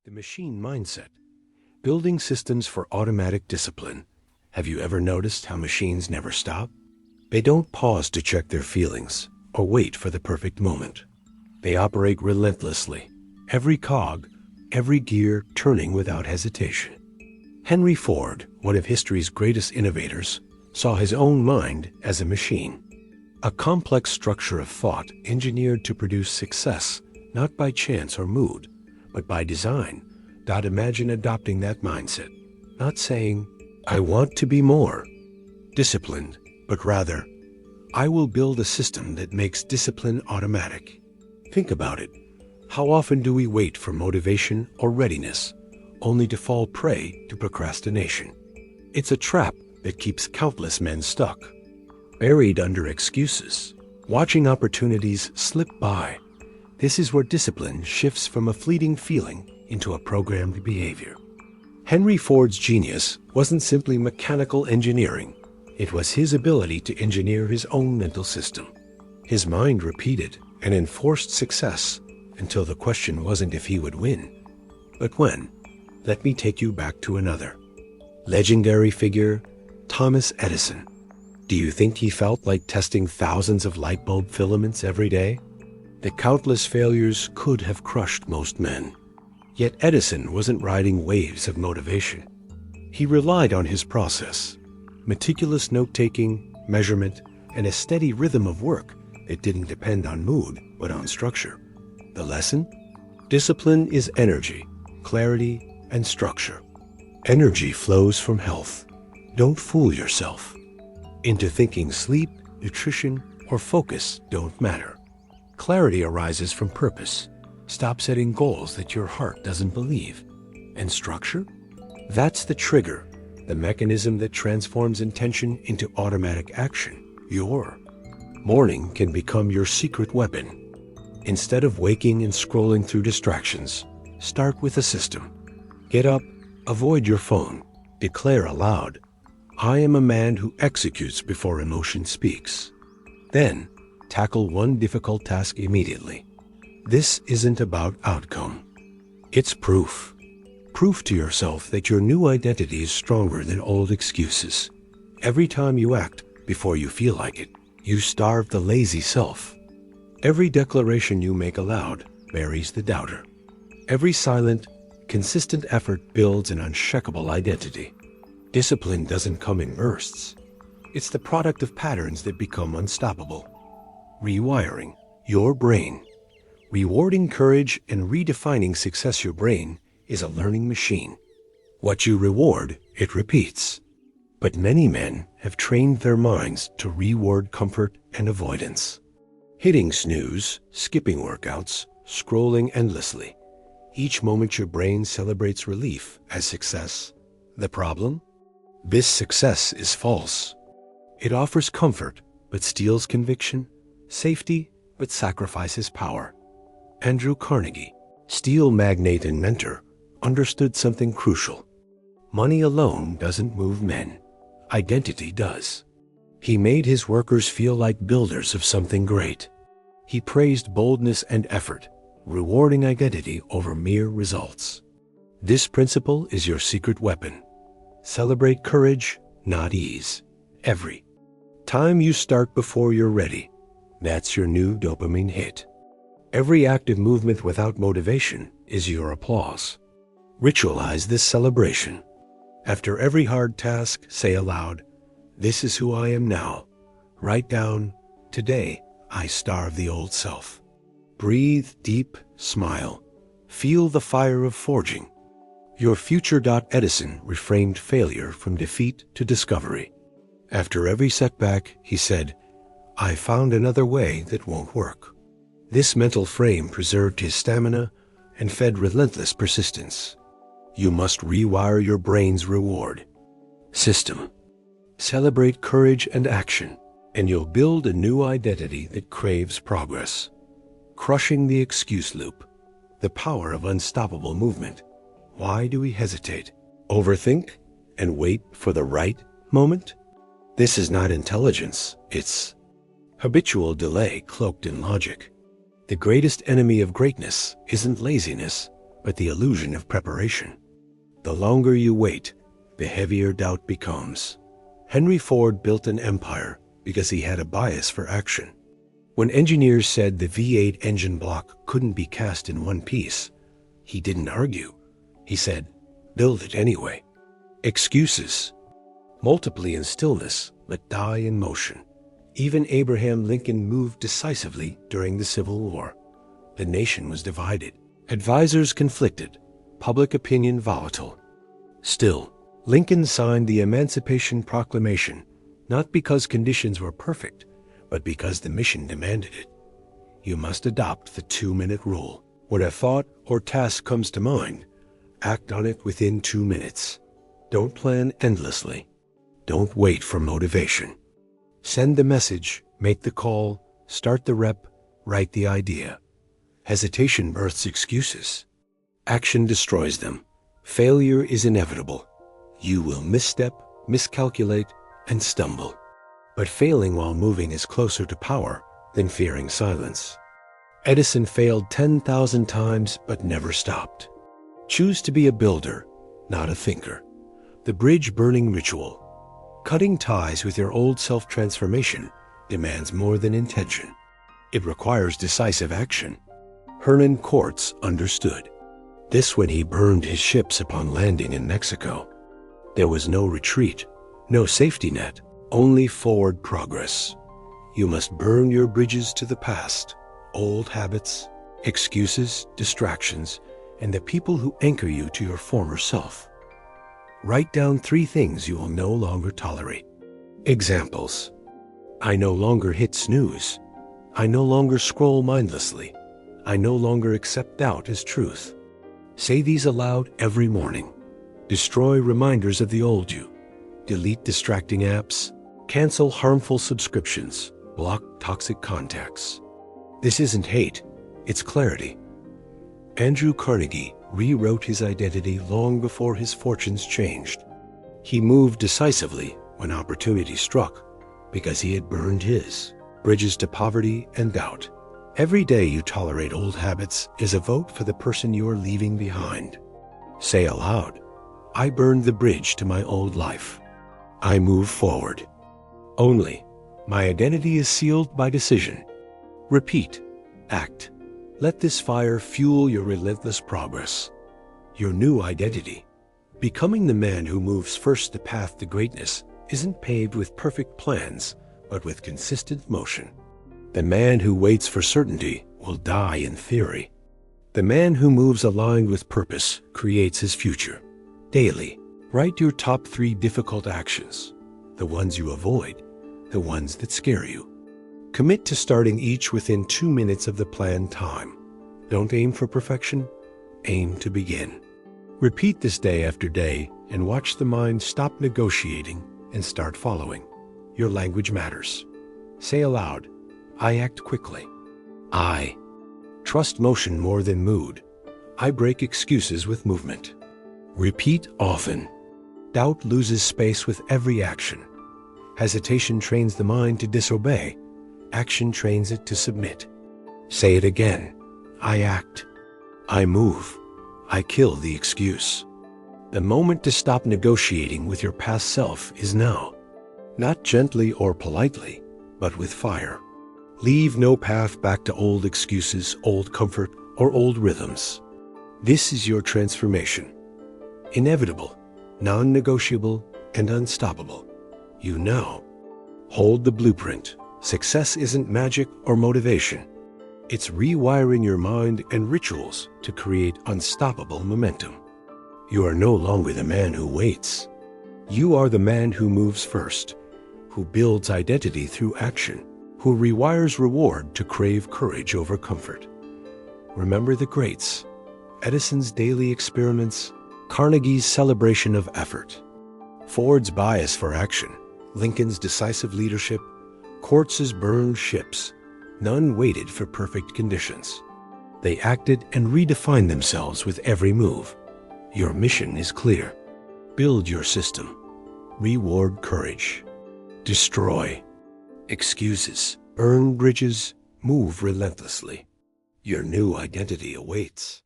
The machine mindset. Building systems for automatic discipline. Have you ever noticed how machines never stop? They don't pause to check their feelings or wait for the perfect moment. They operate relentlessly, every cog, every gear turning without hesitation. Henry Ford, one of history's greatest innovators, saw his own mind as a machine, a complex structure of thought engineered to produce success not by chance or mood, but by design. Imagine adopting that mindset, not saying, "I want to be more disciplined," but rather, "I will build a system that makes discipline automatic." Think about it. How often do we wait for motivation or readiness, only to fall prey to procrastination? It's a trap that keeps countless men stuck, buried under excuses, watching opportunities slip by. This is where discipline shifts from a fleeting feeling into a programmed behavior. Henry Ford's genius wasn't simply mechanical engineering. It was his ability to engineer his own mental system. His mind repeated and enforced success until the question wasn't if he would win, but when. Let me take you back to another legendary figure, Thomas Edison. Do you think he felt like testing thousands of light bulb filaments every day? The countless failures could have crushed most men. Yet Edison wasn't riding waves of motivation. He relied on his process, meticulous note-taking, measurement, and a steady rhythm of work that didn't depend on mood, but on structure. The lesson? Discipline is energy, clarity, and structure. Energy flows from health. Don't fool yourself into thinking sleep, nutrition, or focus don't matter. Clarity arises from purpose. Stop setting goals that your heart doesn't believe. And structure? That's the trigger, the mechanism that transforms intention into automatic action. Your morning can become your secret weapon. Instead of waking and scrolling through distractions, start with a system. Get up, avoid your phone, declare aloud, "I am a man who executes before emotion speaks." Then, tackle one difficult task immediately. This isn't about outcome. It's proof. Proof to yourself that your new identity is stronger than old excuses. Every time you act before you feel like it, you starve the lazy self. Every declaration you make aloud buries the doubter. Every silent, consistent effort builds an unshakable identity. Discipline doesn't come in bursts. It's the product of patterns that become unstoppable. Rewiring your brain. Rewarding courage and redefining success. Your brain is a learning machine. What you reward, it repeats. But many men have trained their minds to reward comfort and avoidance. Hitting snooze, skipping workouts, scrolling endlessly. Each moment your brain celebrates relief as success. The problem? This success is false. It offers comfort, but steals conviction, safety, but sacrifices power. Andrew Carnegie, steel magnate and mentor, understood something crucial. Money alone doesn't move men. Identity does. He made his workers feel like builders of something great. He praised boldness and effort, rewarding identity over mere results. This principle is your secret weapon. Celebrate courage, not ease. Every time you start before you're ready, that's your new dopamine hit. Every active movement without motivation is your applause. Ritualize this celebration. After every hard task, say aloud, "This is who I am now." Write down, "Today, I starve the old self." Breathe deep, smile. Feel the fire of forging. Your future. Edison reframed failure from defeat to discovery. After every setback, he said, "I found another way that won't work." This mental frame preserved his stamina and fed relentless persistence. You must rewire your brain's reward system. Celebrate courage and action, and you'll build a new identity that craves progress. Crushing the excuse loop, the power of unstoppable movement. Why do we hesitate, overthink, and wait for the right moment? This is not intelligence, it's habitual delay cloaked in logic. The greatest enemy of greatness isn't laziness, but the illusion of preparation. The longer you wait, the heavier doubt becomes. Henry Ford built an empire because he had a bias for action. When engineers said the V8 engine block couldn't be cast in one piece, he didn't argue. He said, "Build it anyway." Excuses multiply in stillness, but die in motion. Even Abraham Lincoln moved decisively during the Civil War. The nation was divided, advisors conflicted, public opinion volatile. Still, Lincoln signed the Emancipation Proclamation, not because conditions were perfect, but because the mission demanded it. You must adopt the 2-minute rule. When a thought or task comes to mind, act on it within 2 minutes. Don't plan endlessly. Don't wait for motivation. Send the message, make the call, start the rep, write the idea. Hesitation births excuses. Action destroys them. Failure is inevitable. You will misstep, miscalculate, and stumble. But failing while moving is closer to power than fearing silence. Edison failed 10,000 times but never stopped. Choose to be a builder, not a thinker. The bridge burning ritual. Cutting ties with your old self-transformation demands more than intention. It requires decisive action. Hernan Cortes understood this when he burned his ships upon landing in Mexico. There was no retreat, no safety net, only forward progress. You must burn your bridges to the past, old habits, excuses, distractions, and the people who anchor you to your former self. Write down 3 things you will no longer tolerate. Examples: I no longer hit snooze. I no longer scroll mindlessly. I no longer accept doubt as truth. Say these aloud every morning. Destroy reminders of the old you. Delete distracting apps. Cancel harmful subscriptions. Block toxic contacts. This isn't hate, it's clarity. Andrew Carnegie rewrote his identity long before his fortunes changed. He moved decisively when opportunity struck because he had burned his bridges to poverty and doubt. Every day you tolerate old habits is a vote for the person you are leaving behind. Say aloud, I burned the bridge to my old life. I move forward. Only, my identity is sealed by decision. Repeat, act. Let this fire fuel your relentless progress. Your new identity. Becoming the man who moves first the path to greatness isn't paved with perfect plans, but with consistent motion. The man who waits for certainty will die in theory. The man who moves aligned with purpose creates his future. Daily, write your top 3 difficult actions, the ones you avoid, the ones that scare you. Commit to starting each within 2 minutes of the planned time. Don't aim for perfection, aim to begin. Repeat this day after day and watch the mind stop negotiating and start following. Your language matters. Say aloud, I act quickly. I trust motion more than mood. I break excuses with movement. Repeat often. Doubt loses space with every action. Hesitation trains the mind to disobey. Action trains it to submit. Say it again. I act. I move. I kill the excuse. The moment to stop negotiating with your past self is now. Not gently or politely, but with fire. Leave no path back to old excuses, old comfort, or old rhythms. This is your transformation. Inevitable, non-negotiable, and unstoppable. You know. Hold the blueprint. Success isn't magic or motivation. It's rewiring your mind and rituals to create unstoppable momentum. You are no longer the man who waits. You are the man who moves first, who builds identity through action, who rewires reward to crave courage over comfort. Remember the greats: Edison's daily experiments, Carnegie's celebration of effort, Ford's bias for action, Lincoln's decisive leadership, Cortes's burned ships. None waited for perfect conditions. They acted and redefined themselves with every move. Your mission is clear. Build your system. Reward courage. Destroy excuses. Burn bridges. Move relentlessly. Your new identity awaits.